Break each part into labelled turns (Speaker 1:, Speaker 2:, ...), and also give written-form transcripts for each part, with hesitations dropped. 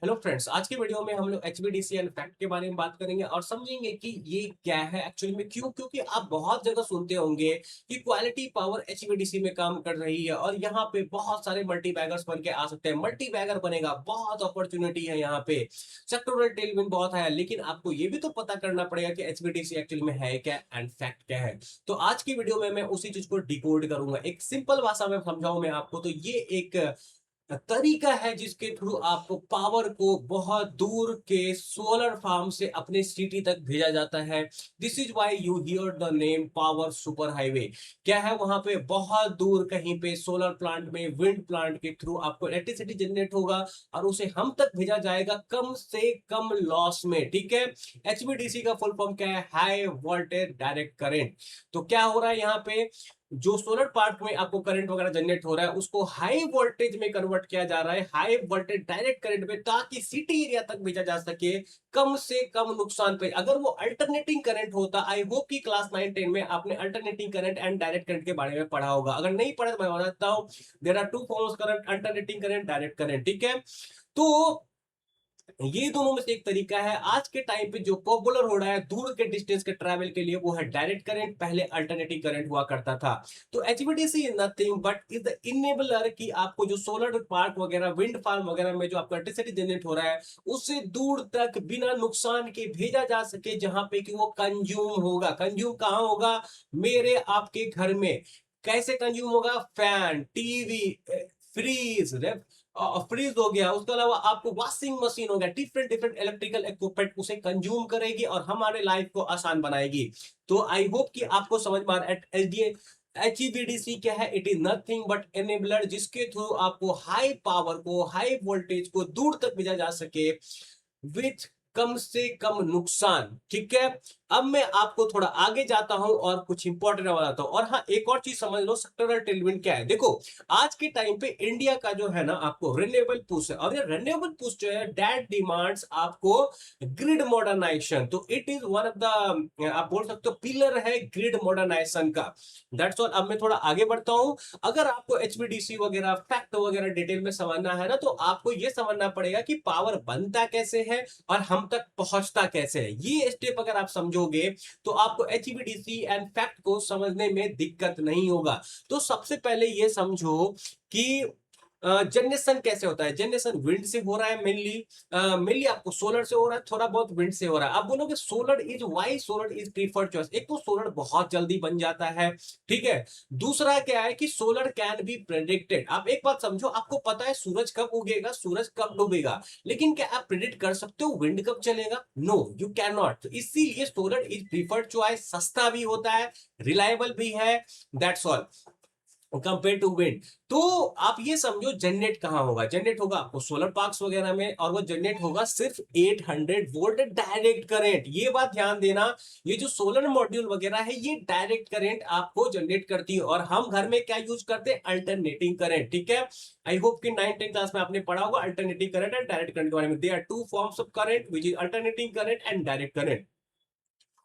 Speaker 1: Hello friends, आज की video में हम लोग एचवीडीसी एंड फैक्ट के बारे में बात करेंगे और समझेंगे कि ये क्या है एक्चुअली में, क्यों। क्योंकि आप बहुत जगह सुनते होंगे कि क्वालिटी पावर एचवीडीसी में काम कर रही है और यहाँ पे बहुत सारे मल्टी बैगर्स बन के आ सकते हैं। मल्टी बैगर बनेगा, बहुत अपॉर्चुनिटी है यहाँ पे, सेक्टोरल टेलविंड बहुत है। लेकिन आपको ये भी तो पता करना पड़ेगा कि एचवीडीसी एक्चुअली में है क्या एंड फैक्ट क्या है। तो आज की वीडियो में मैं उसी चीज को डिकोड करूंगा, एक सिंपल भाषा में समझाऊं मैं आपको। तो ये एक तरीका है जिसके थ्रू आपको पावर को बहुत दूर के सोलर फार्म से अपने सिटी तक भेजा जाता है। This is why you here the name power super highway. क्या है, वहां पे बहुत दूर कहीं पे सोलर प्लांट में, विंड प्लांट के थ्रू आपको इलेक्ट्रिसिटी जनरेट होगा और उसे हम तक भेजा जाएगा कम से कम लॉस में। ठीक है, एचवीडीसी का फुल फॉर्म क्या है? High voltage direct current. तो क्या हो रहा है यहाँ पे, जो सोलर पार्क में आपको करंट वगैरह जनरेट हो रहा है उसको हाई वोल्टेज में कन्वर्ट किया जा रहा है, हाई वोल्टेज डायरेक्ट करंट में, ताकि सिटी एरिया तक भेजा जा सके कम से कम नुकसान पे। अगर वो अल्टरनेटिंग करंट होता, आई होप कि क्लास 9-10 में आपने alternating current and direct current के बारे में पढ़ा होगा। अगर नहीं पढ़ा तो मैं बताता हूं, there are two forms current, alternating current, direct current. ठीक है, तो ये दोनों में से एक तरीका है। आज के टाइम पे जो पॉपुलर हो रहा है दूर के डिस्टेंस के ट्रैवल के लिए, वो है डायरेक्ट करंट। पहले अल्टरनेटिव करंट हुआ करता था। तो HVDC is nothing but is the enabler कि आपको जो सोलर पार्क वगैरह, विंड फार्म वगैरह में जो आपका इलेक्ट्रिसिटी जनरेट हो रहा है उससे दूर तक बिना नुकसान के भेजा जा सके, जहां पे कि वो कंज्यूम होगा। कंज्यूम कहां होगा? मेरे आपके घर में। कैसे कंज्यूम होगा? फैन, टीवी, फ्रीज, फ्रीज हो गया, उसके अलावा आपको वॉशिंग मशीन हो गया, डिफरेंट डिफरेंट इलेक्ट्रिकल इक्विपमेंट उसे कंज्यूम करेगी और हमारे लाइफ को आसान बनाएगी। तो आई होप कि आपको समझ में आ रहा है एचईवीडीसी क्या है। It is nothing but enabler, जिसके थ्रू आपको हाई पावर को, हाई वोल्टेज को दूर तक भेजा जा सके विथ कम से कम नुकसान। ठीक है, अब मैं आपको थोड़ा आगे जाता हूं और कुछ इंपॉर्टेंट बताता हूं। और हाँ, एक और चीज समझ लो, सेक्टोरल टेलविंड क्या है। देखो, आज के टाइम पे इंडिया का जो है ना, आपको रिन्यूएबल पुश है, और ये रिन्यूएबल पुश जो है दैट डिमांड्स आपको ग्रिड मॉडर्नाइजेशन। तो it is one of the, आप बोल सकते हो, पिलर है ग्रिड मॉडर्नाइजेशन का। That's all. अब मैं थोड़ा आगे बढ़ता हूं। अगर आपको एचवीडीसी वगैरह, फैक्ट वगैरह डिटेल में समझना है ना, तो आपको यह समझना पड़ेगा कि पावर बनता कैसे है और हम तक पहुंचता कैसे है। ये स्टेप अगर आप समझोगे तो आपको एचवीडीसी एंड फैक्ट को समझने में दिक्कत नहीं होगा। तो सबसे पहले ये समझो कि जनरेशन कैसे होता है। जनरेशन विंड से हो रहा है मेनली। मेनली आपको सोलर से हो रहा है, थोड़ा बहुत विंड से हो रहा है। आप बोलोगे solar is why solar is preferred choice. एक तो सोलर बहुत जल्दी बन जाता है, ठीक है। दूसरा क्या है कि सोलर कैन बी प्रेडिक्टेड। आप एक बात समझो, आपको पता है सूरज कब उगेगा, सूरज कब डूबेगा, लेकिन क्या आप प्रेडिक्ट कर सकते हो विंड कब चलेगा? No, you can not. तो इसीलिए सोलर इज प्रीफर्ड चॉइस, सस्ता भी होता है, रिलायबल भी है। That's all compare to wind. तो आप ये समझो जनरेट कहां होगा। जनरेट होगा आपको सोलर पार्क्स वगैरह में, और वो जनरेट होगा सिर्फ 800 वोल्ट डायरेक्ट करंट। ये बात ध्यान देना, ये जो सोलर मॉड्यूल वगैरह है ये डायरेक्ट करंट आपको जनरेट करती है। और हम घर में क्या यूज करते हैं? Alternating current. ठीक है, आई होप कि 9th क्लास में आपने पढ़ा होगा alternating current and direct current के बारे में। They are two forms of current which is alternating current and direct current.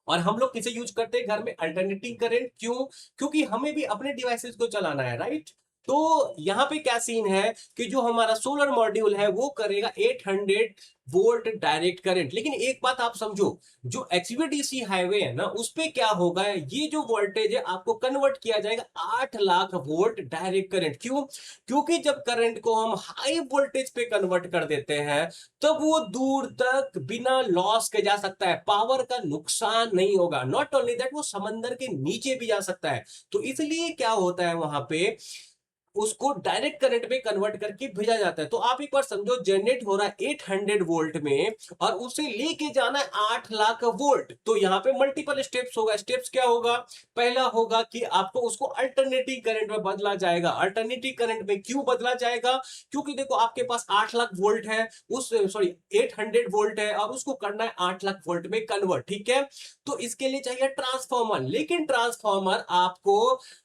Speaker 1: और हम लोग किसे यूज करते हैं घर में? Alternating current. क्यों? क्योंकि हमें भी अपने डिवाइसेस को चलाना है, राइट। तो यहाँ पे क्या सीन है कि जो हमारा सोलर मॉड्यूल है वो करेगा 800 वोल्ट डायरेक्ट करंट। लेकिन एक बात आप समझो, जो एचवीडीसी हाईवे है ना, उस पे क्या होगा, ये जो वोल्टेज है आपको कन्वर्ट किया जाएगा 8 लाख वोल्ट डायरेक्ट करंट। क्यों? क्योंकि जब करंट को हम हाई वोल्टेज पे कन्वर्ट कर देते हैं तब वो दूर तक बिना लॉस के जा सकता है, पावर का नुकसान नहीं होगा। नॉट ओनली दैट, वो समंदर के नीचे भी जा सकता है। तो इसलिए क्या होता है, वहां पे उसको डायरेक्ट करंट में कन्वर्ट करके भेजा जाता है। तो आप एक बार समझो, जनरेट हो रहा है 800 वोल्ट में और उसे लेके जाना है 8 लाख वोल्ट। तो यहाँ पे मल्टीपल स्टेप्स होगा। स्टेप्स क्या होगा? पहला होगा कि आपको उसको अल्टरनेटिव करंट में बदला जाएगा। अल्टरनेटिव करंट में क्यों बदला जाएगा? क्योंकि देखो, आपके पास 8 लाख वोल्ट है, उस सॉरी 800 वोल्ट है, और उसको करना है 8 लाख वोल्ट में कन्वर्ट। ठीक है, तो इसके लिए चाहिए ट्रांसफॉर्मर। लेकिन ट्रांसफॉर्मर आपको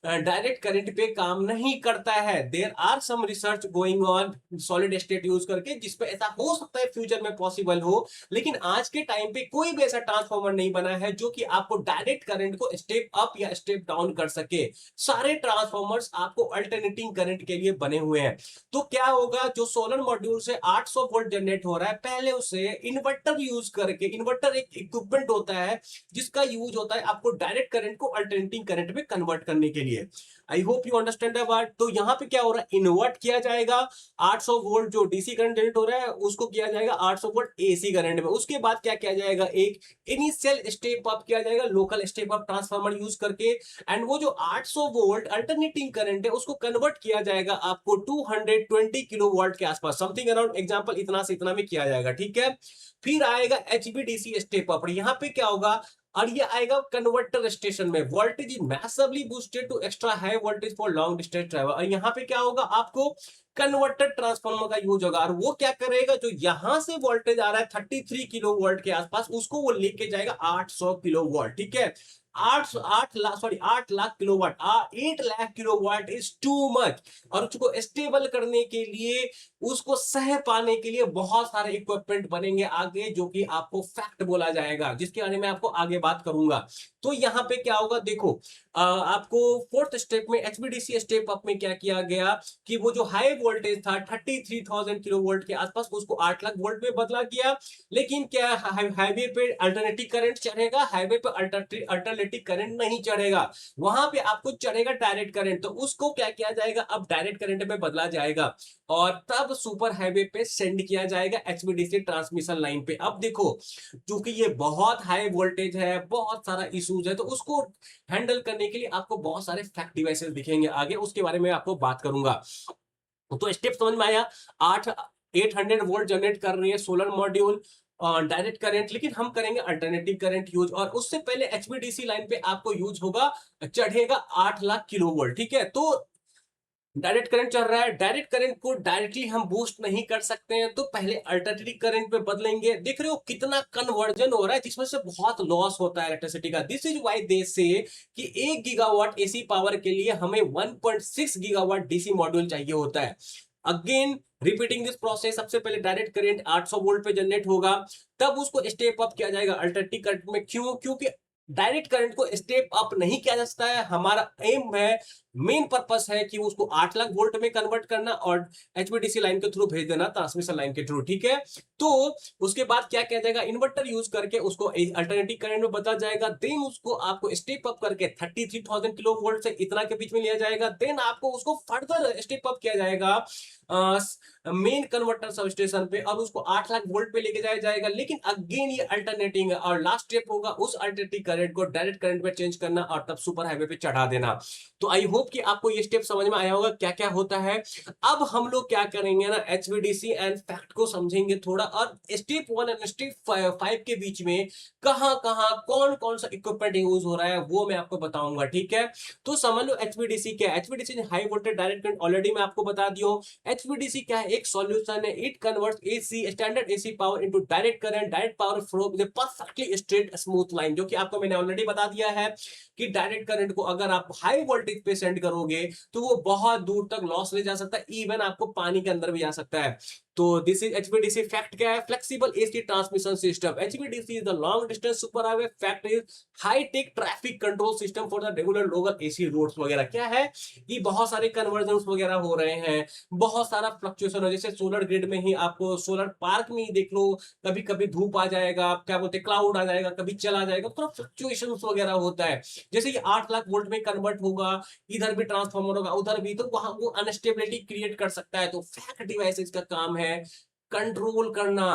Speaker 1: डायरेक्ट करंट पे काम नहीं करता है, there are some research going on solid state use करके, जिसपे ऐसा हो सकता है फ्यूचर में पॉसिबल हो, लेकिन आज के टाइम पे कोई भी ऐसा ट्रांसफॉर्मर नहीं बना है जो कि आपको डायरेक्ट करंट को स्टेप अप या स्टेप डाउन कर सके। सारे ट्रांसफॉर्मर्स आपको अल्टरनेटिंग करंट के लिए बने हुए हैं। तो क्या होगा, जो सोलर मॉड्यूल से 800 वोल्ट जनरेट हो रहा है, पहले उसे इन्वर्टर यूज करके, इन्वर्टर एक इक्विपमेंट होता है जिसका यूज होता है आपको डायरेक्ट करंट को अल्टरनेटिंग करंट में कन्वर्ट करने के लिए। I hope you understand the word. तो यहाँ पे क्या हो रहा है, इन्वर्ट किया जाएगा 800 वोल्ट जो डीसी करंट जनरेट हो रहा है उसको किया जाएगा 800 वोल्ट एसी करंट में। उसके बाद क्या किया जाएगा, एक इनिशियल स्टेप अप किया जाएगा local step up transformer use करके, एंड वो जो 800 वोल्ट अल्टरनेटिंग करंट है उसको कन्वर्ट किया जाएगा आपको 220 किलो वोल्ट के आसपास, समथिंग अराउंड एग्जांपल इतना से इतना में किया जाएगा, ठीक है। फिर आएगा एचवीडीसी स्टेप अप। यहाँ पे क्या होगा, और ये आएगा कन्वर्टर स्टेशन में, voltage is massively boosted to extra high voltage for long distance travel. और यहाँ पे क्या होगा, आपको कन्वर्टर ट्रांसफार्मर का यूज होगा, और वो क्या करेगा, जो यहां से वोल्टेज आ रहा है 33 किलो वोल्ट के आसपास, उसको वो लेके जाएगा 800 किलो वोल्ट, ठीक है। 8 lakh kilowatt, 8 lakh kilowatt is too much. और उसको स्टेबल करने के लिए, उसको सह पाने के लिए बहुत सारे इक्विपमेंट बनेंगे आगे, जो कि आपको फैक्ट बोला जाएगा, जिसके बारे में आपको आगे बात करूंगा। तो यहाँ पे क्या होगा, देखो आपको फोर्थ स्टेप में एचवीडीसी स्टेप अप में क्या किया गया कि वो जो हाई वोल्टेज था 33,000 किलो वोल्ट के आसपास, उसको 8 लाख वोल्ट में बदला गया। लेकिन क्या हाईवे पे अल्टरनेटिव करंट चढ़ेगा, हाईवे पे अल्टरनेटिव करंट नहीं चढ़ेगा, वहां पे आपको चढ़ेगा डायरेक्ट करंट। तो उसको क्या किया जाएगा, अब डायरेक्ट करंट में बदला जाएगा और तब सुपर हाईवे पे सेंड किया जाएगा एचवीडीसी ट्रांसमिशन लाइन पे। अब देखो, क्योंकि ये बहुत हाई वोल्टेज है, बहुत सारा इश्यूज है, तो उसको हैंडल करने के लिए आपको बहुत सारे फैक्ट डिवाइसेस दिखेंगे आगे, उसके बारे में आपको बात करूंगा। तो स्टेप समझ में आया, 800 वोल्ट जनरेट कर रही है सोलर मॉड्यूल डायरेक्ट करंट, लेकिन हम करेंगे अल्टरनेटिव करंट यूज। और उससे पहले एचवीडीसी लाइन पे आपको यूज होगा, चढ़ेगा 8 लाख किलो वोल्ट, ठीक है। तो डायरेक्ट करंट चल रहा है, डायरेक्ट करंट को डायरेक्टली हम बूस्ट नहीं कर सकते हैं, तो पहले अल्टरनेटिव करंट पे बदलेंगे। देख रहे हो कितना कन्वर्जन हो रहा है, जिसमें से बहुत लॉस होता है इलेक्ट्रिसिटी का। दिस इज व्हाई दे से कि 1 गीगावाट एसी पावर के लिए हमें 1.6 गीगावाट डीसी मॉड्यूल चाहिए होता है। अगेन रिपीटिंग दिस प्रोसेस, सबसे पहले डायरेक्ट करंट 800 वोल्ट पे जनरेट होगा, तब उसको स्टेप अप किया जाएगा अल्टरनेटिव करंट में। क्यों? क्योंकि डायरेक्ट करंट को स्टेप अप नहीं किया जा सकता है। हमारा एम है, मेन पर्पस है कि उसको 8 लाख वोल्ट में कन्वर्ट करना और एचवीडीसी लाइन के थ्रू भेज देना, ट्रांसमिशन लाइन के थ्रू, ठीक है। तो उसके बाद क्या किया जाएगा, इन्वर्टर यूज करके उसको अल्टरनेटिव करंट में बदला जाएगा। देन उसको आपको स्टेप अप करके 33,000 किलो वोल्ट से इतना के बीच में लिया जाएगा। देन आपको उसको फर्दर स्टेप अप किया जाएगा मेन कन्वर्टर सब स्टेशन पे, और उसको 8 लाख वोल्ट पे लेके जाया जाएगा। लेकिन अगेन ये अल्टरनेटिंग है, और लास्ट स्टेप होगा उस अल्टरनेटिव करंट को डायरेक्ट करंट में चेंज करना और तब सुपर हाईवे पे चढ़ा देना। तो आई होप कि आपको ये स्टेप समझ में आया होगा क्या क्या होता है। अब हम लोग क्या करेंगे ना, एचवीडीसी एंड फैक्ट को समझेंगे थोड़ा, और स्टेप 1 एंड स्टेप 5 के बीच में कहां कहां कौन कौन सा इक्विपमेंट यूज हो रहा है वो मैं आपको बताऊंगा, ठीक है। तो समझ लो एचवीडीसी क्या है। HVDC high voltage direct current already मैं आपको बता दिया हूं। एचवीडीसी क्या है, एक सॉल्यूशन है, it converts AC standard AC power into direct current. Direct power flow with perfectly straight smooth line, जो कि आपको मैंने ऑलरेडी बता दिया है कि डायरेक्ट करंट को अगर आप हाई वोल्टेज पे सेंड करोगे तो वो बहुत दूर तक लॉस ले जा सकता है, इवन आपको पानी के अंदर भी जा सकता है। तो दिस इज एचवीडीसी। फैक्ट क्या है, flexible AC transmission system. HVDC is the long distance super highway. Fact is high tech traffic control system for the regular local AC roads वगैरह। क्या है, ये बहुत सारे कन्वर्जन वगैरह हो रहे हैं, बहुत सारा फ्लक्चुएशन हो, जैसे सोलर ग्रिड में ही आपको सोलर पार्क में ही देख लो, कभी कभी धूप आ जाएगा, क्या बोलते हैं क्लाउड आ जाएगा, कभी चला जाएगा, थोड़ा फ्लक्चुएशन वगैरह होता है। जैसे ये 8 लाख वोल्ट में कन्वर्ट होगा, इधर भी ट्रांसफॉर्मर होगा उधर भी, तो वहां वो अनस्टेबिलिटी क्रिएट कर सकता है। तो फैक्ट डिवाइसेस का काम है कंट्रोल करना,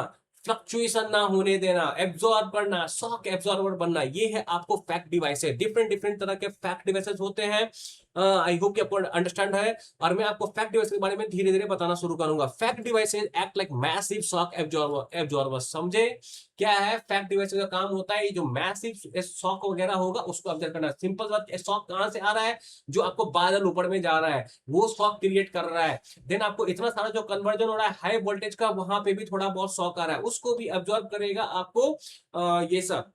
Speaker 1: फ्लक्चुएशन ना होने देना, एब्जॉर्ब करना, शॉक एब्जॉर्बर बनना। ये है आपको फैक्ट डिवाइसेस। डिफरेंट डिफरेंट तरह के फैक्ट डिवाइसेस होते हैं। आई होप कि आपको अंडरस्टैंड है, और मैं आपको फैक्ट डिवाइस के बारे में धीरे धीरे बताना शुरू करूंगा। Fact devices act like massive shock absorber. समझे क्या है, फैक्ट डिवाइसेस का काम होता है जो मैसिव शॉक वगैरह होगा उसको ऑब्जर्व करना। सिंपल बात, शॉक कहां से आ रहा है, जो आपको बादल ऊपर में जा रहा है वो शॉक क्रिएट कर रहा है। देन आपको इतना सारा जो कन्वर्जन हो रहा है हाई वोल्टेज का, वहां पे भी थोड़ा बहुत शॉक आ रहा है, उसको भी ऑब्जर्व करेगा आपको ये सब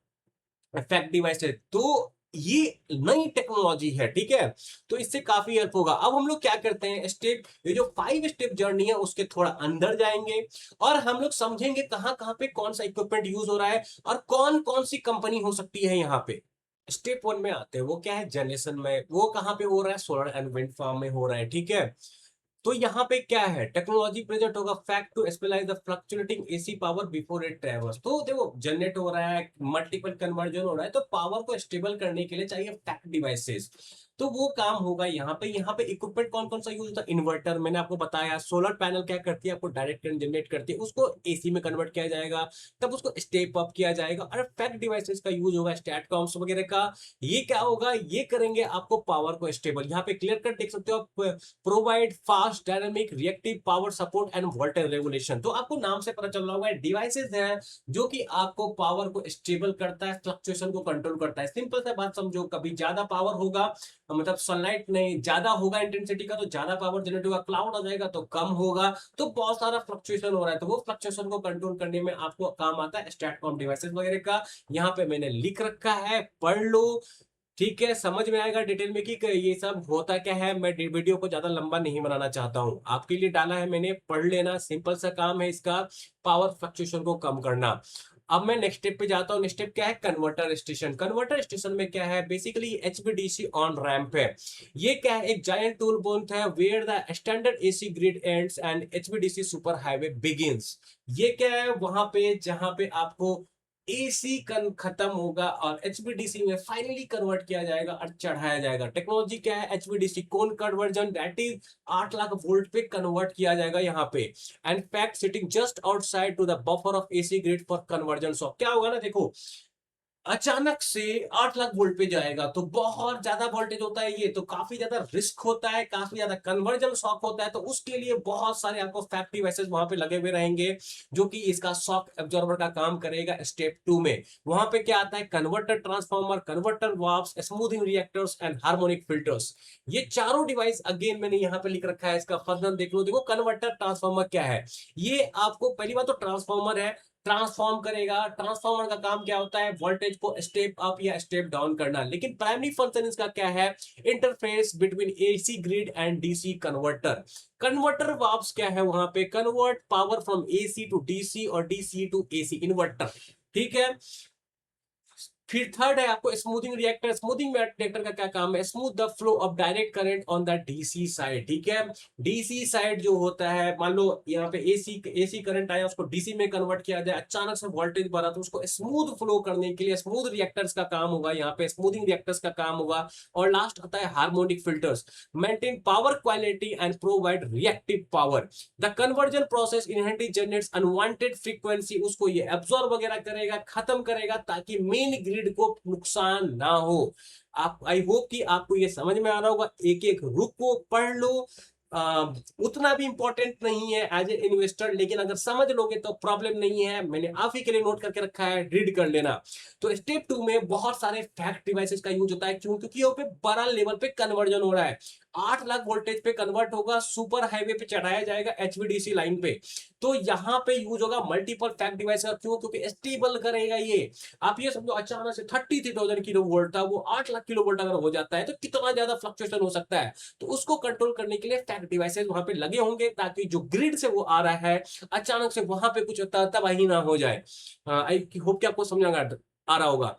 Speaker 1: फैक्ट डिवाइस है। तो ये नई टेक्नोलॉजी है, ठीक है। तो इससे काफी हेल्प होगा। अब हम लोग क्या करते हैं, स्टेप ये जो 5 स्टेप जर्नी है उसके थोड़ा अंदर जाएंगे और हम लोग समझेंगे कहां कहां पे कौन सा इक्विपमेंट यूज हो रहा है और कौन कौन सी कंपनी हो सकती है यहाँ पे। स्टेप 1 में आते हैं, वो क्या है, जनरेशन में, वो कहां पे हो रहा है, सोलर एंड विंड फार्म में हो रहा है, ठीक है। तो यहाँ पे क्या है, टेक्नोलॉजी प्रेजेंट होगा, fact to specialise the fluctuating AC power before it travels. तो देखो जनरेट हो रहा है, मल्टीपल कन्वर्जन हो रहा है, तो पावर को स्टेबल करने के लिए चाहिए फैक्ट डिवाइसेस। तो वो काम होगा यहाँ पे इक्विपमेंट कौन कौन सा यूज होता है, इन्वर्टर मैंने आपको बताया, सोलर पैनल क्या करती है, आपको डायरेक्ट करंट जनरेट करती है, उसको एसी में कन्वर्ट किया जाएगा, तब उसको स्टेप अप किया जाएगा। और फैक्ट डिवाइसेस का यूज होगा, स्टैटकॉम्स वगैरह का। ये क्या होगा, ये करेंगे आपको पावर को स्टेबल। यहाँ पे क्लियर कट देख सकते हो आप, provide fast dynamic reactive power support end voltage regulation. तो आपको नाम से पता चल रहा होगा डिवाइसेस हैं जो कि आपको पावर को स्टेबल करता है, फ्लक्चुएशन को कंट्रोल करता है। सिंपल सा बात समझो, कभी ज्यादा पावर होगा, मतलब सनलाइट नहीं ज्यादा होगा इंटेंसिटी का तो ज्यादा पावर जनरेट होगा, क्लाउड आ जाएगा तो कम होगा, तो बहुत सारा फ्लक्चुएशन हो रहा है, तो वो फ्लक्चुएशन को कंट्रोल करने में आपको काम आता है स्टैटकॉम डिवाइसेस वगैरह का। यहाँ पे मैंने लिख रखा है, पढ़ लो, ठीक है, समझ में आएगा डिटेल में कि ये सब होता क्या है। मैं वीडियो को ज्यादा लंबा नहीं बनाना चाहता हूं, आपके लिए डाला है मैंने, पढ़ लेना, सिंपल सा काम है इसका, पावर फ्लक्चुएशन को कम करना। अब मैं नेक्स्ट स्टेप पे जाता हूँ। नेक्स्ट स्टेप क्या है, कन्वर्टर स्टेशन। कन्वर्टर स्टेशन में क्या है, बेसिकली एचवीडीसी ऑन रैंप है। ये क्या है, एक जायंट टूल बोथ है where the standard AC grid ends and HVDC super highway begins. ये क्या है, वहां पे जहां पे आपको एसी कन खत्म होगा और एचवीडीसी में फाइनली कन्वर्ट किया जाएगा और चढ़ाया जाएगा। टेक्नोलॉजी क्या है, HVDC cone conversion, that is 8 lakh volt पे कन्वर्ट किया जाएगा यहाँ पे। And fact sitting just outside to the buffer of AC grid for conversion shock. क्या होगा ना, देखो अचानक से 8 लाख वोल्ट पे जाएगा तो बहुत ज्यादा वोल्टेज होता है, ये तो काफी ज्यादा रिस्क होता है, काफी ज्यादा कन्वर्जन शॉक होता है। तो उसके लिए बहुत सारे आपको फैक्ट डिवाइसेस वहां पे लगे हुए रहेंगे जो कि इसका शॉक एब्जॉर्बर का काम करेगा। स्टेप 2 में वहां पे क्या आता है, converter transformer, converter valves, smoothing reactors and harmonic filters. ये चारों डिवाइस अगेन मैंने यहाँ पे लिख रखा है, इसका फर्जन देख लो। देखो कन्वर्टर ट्रांसफार्मर क्या है, ये आपको पहली बात तो ट्रांसफार्मर है, ट्रांसफॉर्म करेगा। ट्रांसफॉर्मर का काम क्या होता है, वोल्टेज को स्टेप अप या स्टेप डाउन करना। लेकिन प्राइमरी फंक्शन इसका क्या है, interface between AC grid and DC converter. Converter valves क्या है, वहां पे convert power from AC to DC और डीसी टू एसी इन्वर्टर, ठीक है। फिर थर्ड है आपको स्मूथिंग रिएक्टर। स्मूथिंग रिएक्टर का क्या काम है, smooth the flow of direct current on the DC side, ठीक है। डीसी साइड जो होता है, मान लो यहाँ पे एसी एसी करंट आया, उसको डीसी में कन्वर्ट किया जाए, अचानक से वोल्टेज बढ़ा, तो उसको स्मूथ फ्लो करने के लिए स्मूथ रिएक्टर्स का काम होगा, यहाँ पे स्मूथिंग रिएक्टर्स का काम होगा। और लास्ट आता है harmonic filters, maintain power quality and provide reactive power. The conversion process inherently generates unwanted frequency, उसको ये एब्जॉर्ब वगैरह करेगा, खत्म करेगा, ताकि मेन ग्रिड को नुकसान ना हो। आप, आई होप कि आपको ये समझ में आ रहा होगा, एक एक रुक को पढ़ लो। उतना भी इंपॉर्टेंट नहीं है एज ए इन्वेस्टर, लेकिन अगर समझ लोगे तो प्रॉब्लम नहीं है, मैंने आप ही के लिए नोट करके रखा है, रीड कर लेना। तो स्टेप 2 में बहुत सारे फैक्ट डिवाइसेस का यूज होता है, क्यों, क्योंकि यहाँ पे बड़ा लेवल पे कन्वर्जन हो रहा है। 8 लाख वोल्टेज पे कन्वर्ट होगा, सुपर हाईवे पे चढ़ाया जाएगा एचवीडीसी लाइन पे। तो यहाँ पे यूज होगा मल्टीपल फैक्ट डिवाइस का, क्यों, क्योंकि स्टेबल करेगा ये। आप ये समझो अचानक से 33,000 किलो वोल्ट था, वो 8 लाख किलो वोल्ट अगर हो जाता है तो कितना ज्यादा फ्लक्चुएशन हो सकता है। तो उसको कंट्रोल करने के लिए फैक्ट डिवाइसेस वहां पे लगे होंगे, ताकि जो ग्रिड से वो आ रहा है अचानक से वहां पे कुछ तबाही ना हो जाए। आई होप कि आपको समझ आ रहा होगा।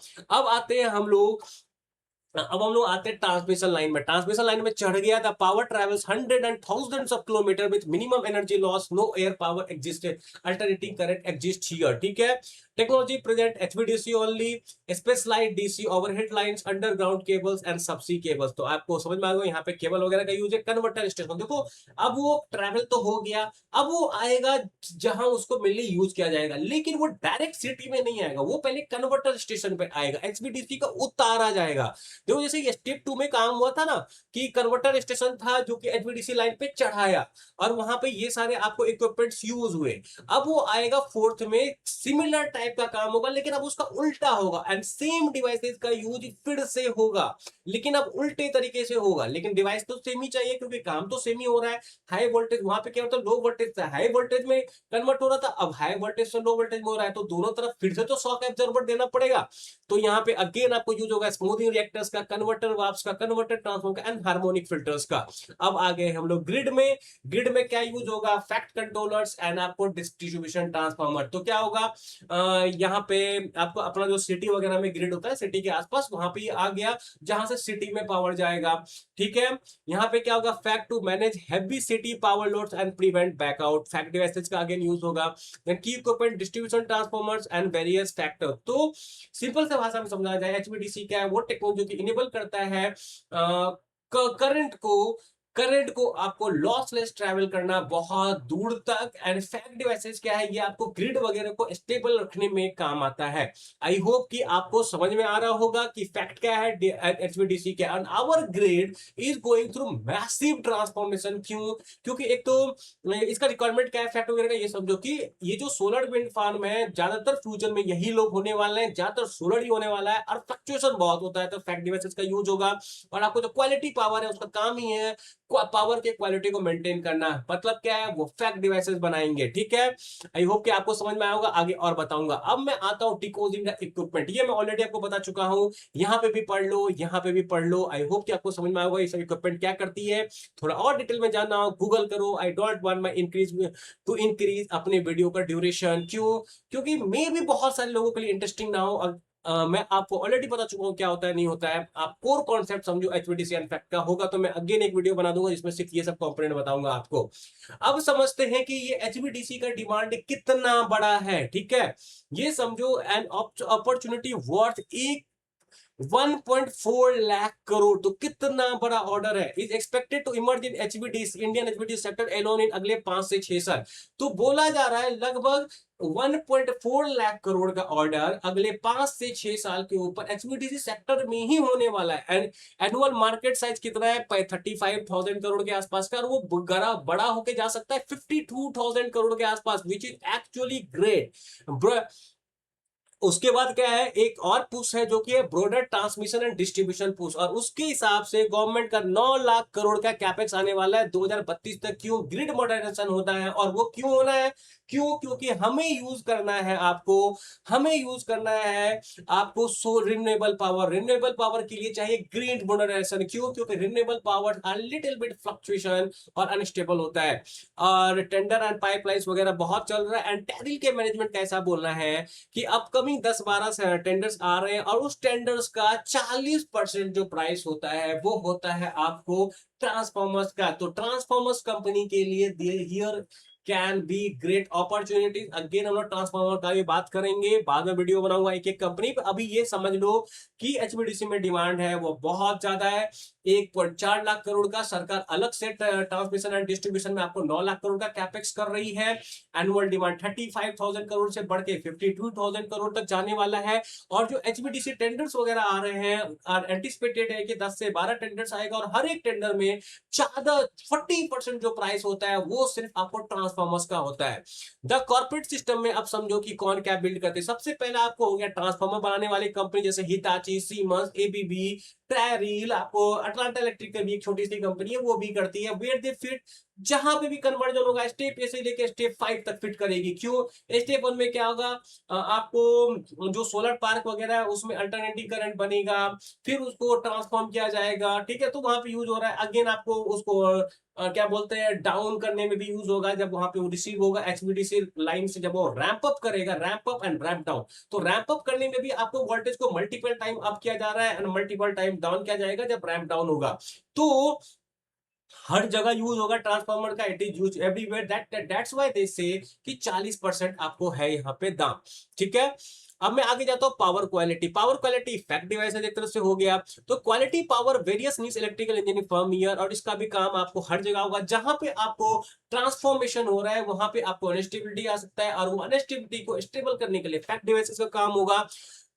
Speaker 1: अब हम लोग आते हैं ट्रांसमिशन लाइन में। ट्रांसमिशन लाइन में चढ़ गया, the power travels hundred and thousands of kilometer with minimum energy loss, no air power existed, alternating current exist here, ठीक है। Technology present HVDC only, specialised DC overhead lines, underground cables and subsea cables. तो आपको समझ में आ गया, यहाँ पे cable वगैरह का यूज है। कन्वर्टर स्टेशन देखो, अब वो ट्रैवल तो हो गया, अब वो आएगा जहां उसको मेनली यूज किया जाएगा, लेकिन वो डायरेक्ट सिटी में नहीं आएगा, वो पहले कन्वर्टर स्टेशन पे आएगा, एचवीडीसी का उतारा जाएगा। देखो जैसे स्टेप 2 में काम हुआ था ना कि कन्वर्टर स्टेशन था जो कि एचवीडीसी लाइन पे चढ़ाया और वहां पे ये सारे आपको इक्विपमेंट्स यूज हुए। अब वो आएगा फोर्थ में, सिमिलर टाइप का काम होगा लेकिन अब उसका उल्टा होगा एंड सेम डिवाइसेस का यूज फिर से होगा, लेकिन अब उल्टे तरीके से होगा। लेकिन डिवाइस तो सेम ही चाहिए क्योंकि काम तो सेम ही हो रहा है। हाई वोल्टेज वहां पे क्या होता है, लो वोल्टेज से हाई वोल्टेज में कन्वर्ट हो रहा था, अब हाई वोल्टेज से लो वोल्टेज में हो रहा है, तो दोनों तरफ फिर से तो शॉक एब्जॉर्बर देना पड़ेगा। तो यहाँ पे अगेन आपको यूज होगा स्मूथिंग रिएक्टर्स का, कन्वर्टर वाप्स का, कन्वर्टर ट्रांसफॉर्मर का एंड हार्मोनिक फिल्टर्स का। अब आ गए हम लोग ग्रिड में। ग्रिड में क्या यूज होगा, फैक्ट कंट्रोलर्स एंड आपको डिस्ट्रीब्यूशन ट्रांसफार्मर। तो क्या होगा, यहाँ पे आपको अपना जो सिटी वगैरह में ग्रिड होता है, सिटी के आसपास वहां पे आ गया जहां से सिटी में पावर जाएगा। ठीक है, यहाँ पे क्या होगा, fact to manage heavy city power loads and prevent backout, fact devices का अगेन यूज होगा। Then key equipment distribution transformers and various factor. तो सिंपल से भाषा में समझा जाए, एचवीडीसी क्या है, वो टेक्नोलॉजी की इनेबल करता है करंट को आपको लॉसलेस ट्रैवल करना बहुत दूर तक। एंड फैक्ट डिवाइसेस क्या है, ये आपको ग्रिड वगैरह को स्टेबल रखने में काम आता है। आई होप कि आपको समझ में आ रहा होगा कि फैक्ट क्या है, एचवीडीसी क्या है। Our grid is going through massive transformation. क्यों, क्योंकि एक तो इसका रिक्वायरमेंट क्या है फैक्ट वगैरह का, ये समझो कि ये जो सोलर विंड फार्म है ज्यादातर फ्यूचर में यही लोग होने वाले हैं, ज्यादातर सोलर ही होने वाला है और फ्लक्चुएशन बहुत होता है, तो फैक्ट डिवाइसेस का यूज होगा। और आपको जो क्वालिटी पावर है उसका काम ही है पावर के क्वालिटी को मेंटेन करना। मतलब क्या है, वो फैक्ट डिवाइसेस बनाएंगे। ठीक है, आई होप कि आपको समझ में आएगा, आगे और बताऊंगा। अब मैं आता हूं डिकोडिंग द इक्विपमेंट। ये मैं ऑलरेडी आपको बता चुका हूं, यहां पे भी पढ़ लो, यहां पे भी पढ़ लो। आई होप कि आपको समझ में आएगा ये सब इक्विपमेंट क्या करती है। थोड़ा और डिटेल में जानना हो गूगल करो। I don't want my increase अपने वीडियो का ड्यूरेशन। क्यों, क्योंकि मे भी बहुत सारे लोगों के लिए इंटरेस्टिंग ना हो। मैं आपको ऑलरेडी बता चुका हूं क्या होता है नहीं होता है। आप कोर कॉन्सेप्ट समझो एचवीडीसी फैक्ट का, होगा तो मैं अगेन एक वीडियो बना दूंगा जिसमें सिर्फ ये सब कंपोनेंट बताऊंगा आपको। अब समझते हैं कि ये एचवीडीसी का डिमांड कितना बड़ा है। ठीक है, ये समझो an opportunity worth 1.4 lakh crore. तो कितना बड़ा ऑर्डर है, is expected to emerge in HVDC Indian HVDC sector alone in अगले 5 से 6 साल। तो बोला जा रहा है लगभग 1.4 लाख करोड़ का ऑर्डर अगले 5 से 6 साल के ऊपर एचबीडीसी सेक्टर में ही होने वाला है। एंड एनुअल मार्केट साइज कितना है, 35,000 करोड़ के आसपास का, और वो बड़ा होके जा सकता है 52,000 करोड़ के आसपास, विच इज एक्चुअली ग्रेट। उसके बाद क्या है, एक और पुश है जो कि है broader transmission and distribution push, और उसके हिसाब से गवर्नमेंट का 9 लाख करोड़ का कैपेक्स आने वाला है 2032 तक। क्यों, ग्रिड मॉडर्नाइजेशन होना है। और वो क्यों होना है, क्यों, क्योंकि हमें यूज करना है आपको सो रिन्यूएबल पावर के लिए चाहिए ग्रिड मॉडर्नाइजेशन। क्यों, क्योंकि renewable power are little bit fluctuation और अनस्टेबल होता है, और टेंडर एंड पाइपलाइंस वगैरह बहुत चल रहा है। एंड टेरिफ के मैनेजमेंट का ऐसा बोलना है कि अपकमिंग 10-12 टेंडर्स आ रहे हैं, और उस टेंडर्स का 40% जो प्राइस होता है वो होता है आपको ट्रांसफॉर्मर्स का। तो ट्रांसफॉर्मर्स कंपनी के लिए here can be great opportunities. Again हम लोग ट्रांसफॉर्मर का भी बात करेंगे, बाद में वीडियो बनाऊंगा एक एक कंपनी पर। अभी ये समझ लो कि एचवीडीसी में डिमांड है वो बहुत ज्यादा है। 1.4 लाख करोड़ का सरकार अलग से ट्रांसमिशन एंड डिस्ट्रीब्यूशन में आपको 9 लाख करोड़ का कैपेक्स कर रही है। एनुअल डिमांड 35,000 करोड़ से बढ़ के 52,000 करोड़ तक जाने वाला है। और जो एचबीडीसी टेंडर्स वगैरह आ रहे हैं, एंटिसिपेटेड है कि 10 से 12 टेंडर्स आएगा, और हर एक टेंडर में ज्यादा 40% जो प्राइस होता है वो सिर्फ आपको ट्रांसफॉर्मर्स का होता है। द कॉर्पोरेट सिस्टम में अब समझो कि कौन क्या बिल्ड करते हैं। सबसे पहला आपको हो गया ट्रांसफॉर्मर बनाने वाली कंपनी जैसे हिताची, सीमंस, एबीबी, ट्रायरील, आपको अटलांटा इलेक्ट्रिक की भी एक छोटी सी कंपनी है वो भी करती है। वेयर दे फिट, जहां पे भी कन्वर्जन होगा स्टेप ए से लेकर स्टेप 5 तक फिट करेगी। क्यों, स्टेप 1 में क्या होगा, आपको जो सोलर पार्क वगैरह है उसमें अल्टरनेटिव करंट बनेगा, फिर उसको ट्रांसफॉर्म किया जाएगा। ठीक है, तो वहां पे यूज हो रहा है। अगेन आपको उसको क्या बोलते हैं, डाउन करने में भी यूज होगा जब वहां पे वो रिसीव होगा एचवीडीसी लाइन से, जब वो रैंप अप करेगा, ramp up and ramp down. तो रैंप अप करने में भी आपको वोल्टेज को मल्टीपल टाइम अप किया जा रहा है एंड मल्टीपल टाइम डाउन किया जाएगा जब रैंप डाउन होगा। तो हर जगह यूज होगा ट्रांसफार्मर का, it is use everywhere. That's why they से कि 40% आपको है यहाँ पे दाम। ठीक है, अब मैं आगे जाता हूं power quality. Power quality fact device एक तरह से हो गया। तो quality power various needs electrical engineering firm year, और इसका भी काम आपको हर जगह होगा जहां पे आपको ट्रांसफॉर्मेशन हो रहा है वहां पे आपको अनस्टेबिलिटी आ सकता है, और वो अनस्टेबिलिटी को स्टेबल करने के लिए फैक्ट डिवाइसेस का काम होगा।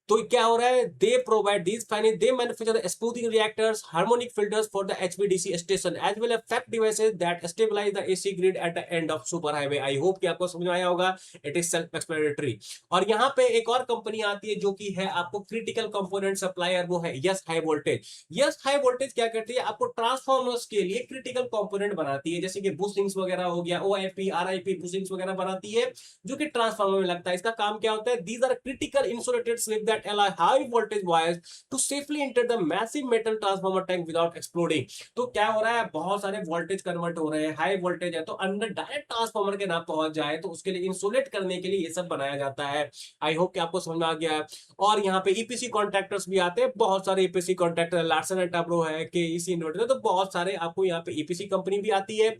Speaker 1: तो क्या हो रहा है, they provide these finance, they manufacture smoothing reactors, harmonic filters for the HVDC station as well as fact devices that stabilise the AC grid at the end of super highway. I hope कि आपको समझ में आया होगा, it is self explanatory. और यहाँ पे एक और कंपनी आती है जो कि है आपको क्रिटिकल कंपोनेंट सप्लायर, वो है yes high voltage. Yes high voltage क्या करती है, आपको ट्रांसफॉर्मर्स के लिए क्रिटिकल कंपोनेंट बनाती है, जैसे कि बुशिंग्स वगैरह हो गया, ओआईपी आरआईपी बुशिंग्स वगैरह बनाती है, जो कि ट्रांसफार्मर में लगता है। इसका काम क्या होता है, these are critical insulated slip that allow high voltage wires to safely enter the massive metal transformer tank without exploding. तो क्या हो रहा है, बहुत सारे वोल्टेज कन्वर्ट हो रहे हैं, हाई वोल्टेज है तो अंदर डायरेक्ट ट्रांसफार्मर के ना पहुंच जाए, तो उसके लिए इंसुलेट करने के लिए ये सब बनाया जाता है। आई होप कि आपको समझ में आ गया है। और यहाँ पे ईपीसी कॉन्ट्रैक्टर्स भी आते हैं, बहुत सारे EPC contractor, Larsen and Toubro है, केईसी इन्वर्टर, तो बहुत सारे आपको यहाँ पे ईपीसी कंपनी भी आती है।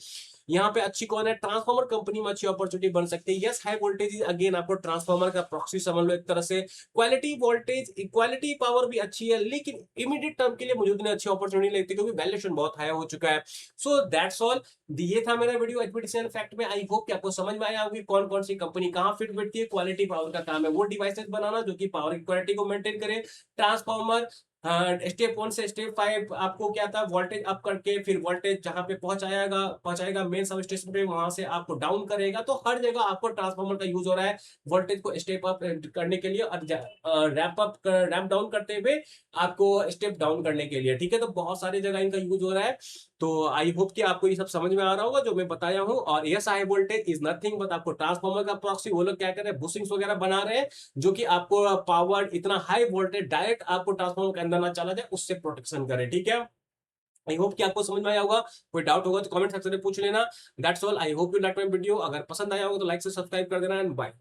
Speaker 1: यहाँ पे अच्छी कौन है, ट्रांसफार्मर कंपनी में अच्छी अपॉर्चुनिटी बन सकती है। यस हाई वोल्टेज अगेन आपको ट्रांसफार्मर का प्रॉक्सी समझ लो एक तरह से। क्वालिटी वोल्टेज इक्वालिटी पावर भी अच्छी है, लेकिन इमीडिएट टर्म के लिए मुझे उतनी अच्छी अपॉर्चुनिटी लगती है क्योंकि वैल्यूएशन बहुत हाई हो चुका है। सो दैट्स ऑल, ये था मेरा वीडियो एचपीडीसी फैक्ट में। आई होप कि आपको समझ में आया होगी कौन कौन सी कंपनी कहां फिट बैठती है। क्वालिटी पावर का काम है वो डिवाइसेस बनाना जो कि पावर की क्वालिटी को मेंटेन करे। ट्रांसफार्मर स्टेप 1 से स्टेप 5 आपको क्या था, वोल्टेज अप करके फिर वोल्टेज जहां पे पहुंचाएगा पहुंचाएगा मेन सब स्टेशन पे, वहां से आपको डाउन करेगा। तो हर जगह आपको ट्रांसफार्मर का यूज हो रहा है वोल्टेज को स्टेप अप करने के लिए और रैंप डाउन करते हुए आपको स्टेप डाउन करने के लिए। ठीक है, तो बहुत सारी जगह इनका यूज हो रहा है। तो आई होप कि आपको ये सब समझ में आ रहा होगा जो मैं बताया हूँ। और yes high voltage is nothing but आपको ट्रांसफार्मर का प्रॉक्सी, वो लोग क्या कर रहे हैं, बुशिंग्स वगैरह बना रहे हैं जो कि आपको पावर इतना हाई वोल्टेज डायरेक्ट आपको ट्रांसफार्मर के अंदर ना चला जाए, उससे प्रोटेक्शन करे। ठीक है, आई होप कि आपको समझ में आया होगा। कोई डाउट होगा तो कमेंट सेक्शन में पूछ लेना। That's all, I hope you like my video. अगर पसंद आया होगा तो लाइक से सब्सक्राइब कर देना एंड बाय।